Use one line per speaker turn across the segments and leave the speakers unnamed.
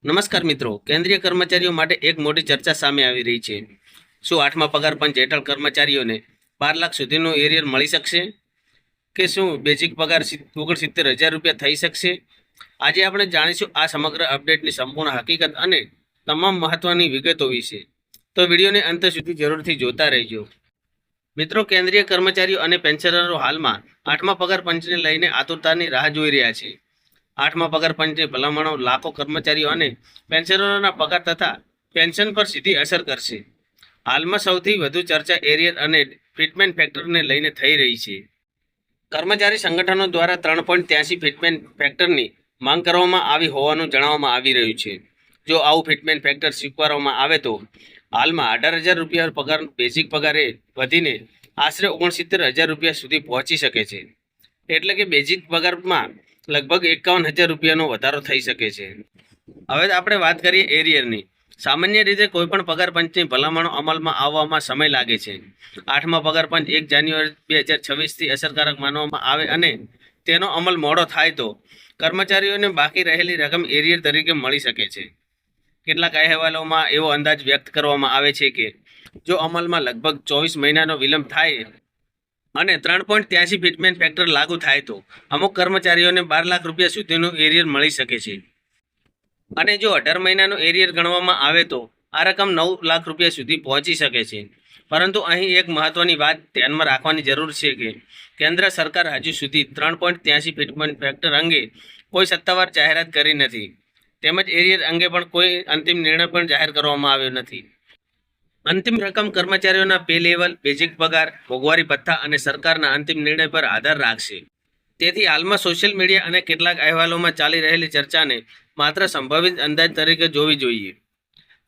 નમસ્કાર મિત્રો, કેન્દ્રીય કર્મચારીઓ માટે એક મોટી ચર્ચા સામે આવી રહી છે. શું 8મા પગાર પંચ હેઠળ કર્મચારીઓને 12 લાખ સુધીનું એરિયર મળી શકશે? કે શું બેઝિક પગાર 69,000 રૂપિયા થઈ શકશે? આજે આપણે જાણીશું આ સમગ્ર અપડેટની સંપૂર્ણ હકીકત અને તમામ મહત્વની વિગતો વિશે. તો વિડીયોને અંત સુધી જરૂરથી જોતા રહેજો. મિત્રો, કેન્દ્રીય કર્મચારીઓ અને પેન્શનરો હાલમાં 8મા પગાર પંચને લઈને આતુરતાની રાહ જોઈ રહ્યા છે. 8મા પગાર પંચની ભલામણો લાખો કર્મચારીઓ અને પેન્શનરોના પગાર તથા પેન્શન પર સીધી અસર કરશે. હાલમાં સૌથી વધુ ચર્ચા એરિયર અને ફિટમેન્ટ ફેક્ટરને લઈને થઈ રહી છે. કર્મચારી સંગઠનો દ્વારા 3.83 ફિટમેન્ટ ફેક્ટરની માંગ કરવામાં આવી હોવાનું જણાવવામાં આવી રહ્યું છે. જો આવું ફિટમેન્ટ ફેક્ટર સ્વીકારવામાં આવે તો હાલમાં 18,000 રૂપિયા પગાર બેઝિક પગારે વધીને આશરે 69,000 રૂપિયા સુધી પહોંચી શકે છે. એટલે કે બેઝિક પગારમાં લગભગ 51,000 રૂપિયાનો વધારો થઈ શકે છે. હવે આપણે વાત કરીએ એરિયરની. સામાન્ય રીતે કોઈપણ પગાર પંચની ભલામણો અમલમાં આવવામાં સમય લાગે છે. 8મા પગાર પંચ 1 જાન્યુઆરી 2026થી અસરકારક માનવામાં આવે અને તેનો અમલ મોડો થાય તો કર્મચારીઓને બાકી રહેલી રકમ એરિયર તરીકે મળી શકે છે. કેટલાક અહેવાલોમાં એવો અંદાજ વ્યક્ત કરવામાં આવે છે કે જો અમલમાં લગભગ 24 મહિનાનો વિલંબ થાય અને 3.83 ફિટમેન્ટ ફેક્ટર લાગુ થાય તો અમુક કર્મચારીઓને 12 લાખ રૂપિયા સુધીનું એરિયર મળી શકે છે. અને જો 18 મહિનાનું એરિયર ગણવામાં આવે તો આ રકમ 9 લાખ રૂપિયા સુધી પહોંચી શકે છે. પરંતુ અહીં એક મહત્વની વાત ધ્યાનમાં રાખવાની જરૂર છે કે કેન્દ્ર સરકાર હજુ સુધી 3.83 ફિટમેન્ટ ફેક્ટર અંગે કોઈ સત્તાવાર જાહેરાત કરી નથી. તેમજ એરિયર અંગે પણ કોઈ અંતિમ નિર્ણય પણ જાહેર કરવામાં આવ્યો નથી. અંતિમ રકમ કર્મચારીઓના પે લેવલ, બેઝિક પગાર, મોંઘવારી ભથ્થા અને સરકારના અંતિમ નિર્ણય પર આધાર રાખશે. તેથી હાલમાં સોશિયલ મીડિયા અને કેટલાક અહેવાલોમાં ચાલી રહેલી ચર્ચાને માત્ર સંભવિત અંદાજ તરીકે જોવી જોઈએ.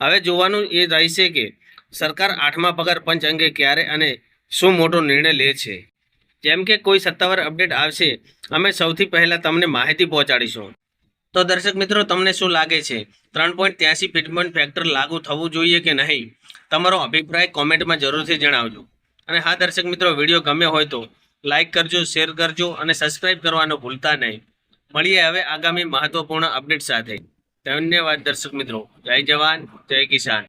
હવે જોવાનું એ રહેશે કે સરકાર 8મા પગાર પંચ અંગે ક્યારે અને શું મોટો નિર્ણય લે છે. જેમ કે કોઈ સત્તાવાર અપડેટ આવશે, અમે સૌથી પહેલાં તમને માહિતી પહોંચાડીશું. તો દર્શક મિત્રો, તમને શું લાગે છે? 3.83 ફિટમેન્ટ ફેક્ટર લાગુ થવું જોઈએ કે નહીં? તમારો અભિપ્રાય કોમેન્ટમાં જરૂરથી જણાવજો. અને હા દર્શક મિત્રો, વિડીયો ગમ્યો હોય તો લાઇક કરજો, શેર કરજો અને સબસ્ક્રાઇબ કરવાનું ભૂલતા નહીં. મળીએ હવે આગામી મહત્વપૂર્ણ અપડેટ સાથે. ધન્યવાદ દર્શક મિત્રો. જય જવાન, જય કિસાન.